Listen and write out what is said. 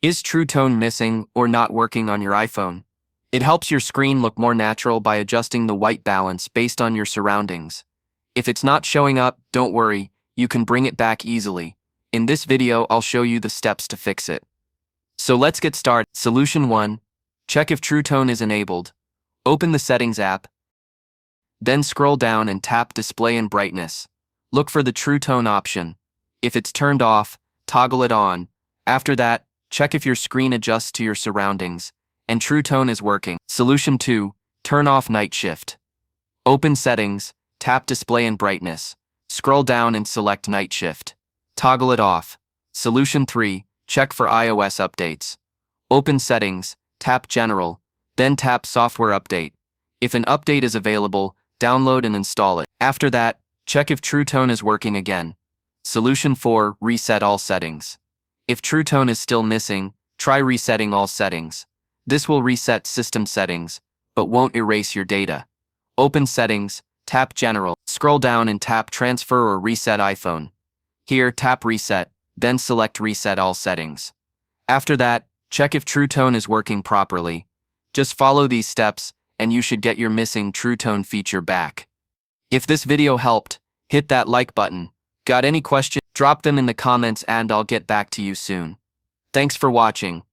Is True Tone missing or not working on your iPhone? It helps your screen look more natural by adjusting the white balance based on your surroundings. If it's not showing up, don't worry, you can bring it back easily. In this video, I'll show you the steps to fix it. So let's get started. Solution 1. Check if True Tone is enabled. Open the Settings app. Then scroll down and tap Display and Brightness. Look for the True Tone option. If it's turned off, toggle it on. After that, check if your screen adjusts to your surroundings and True Tone is working. Solution 2. Turn off Night Shift. Open Settings, tap Display and Brightness. Scroll down and select Night Shift. Toggle it off. Solution 3. Check for iOS updates. Open Settings, tap General, then tap Software Update. If an update is available, download and install it. After that, check if True Tone is working again. Solution 4. Reset all settings. If True Tone is still missing, try resetting all settings. This will reset system settings, but won't erase your data. Open Settings, tap General, scroll down and tap Transfer or Reset iPhone. Here, tap Reset, then select Reset all settings. After that, check if True Tone is working properly. Just follow these steps, and you should get your missing True Tone feature back. If this video helped, hit that like button. Got any questions? Drop them in the comments and I'll get back to you soon. Thanks for watching.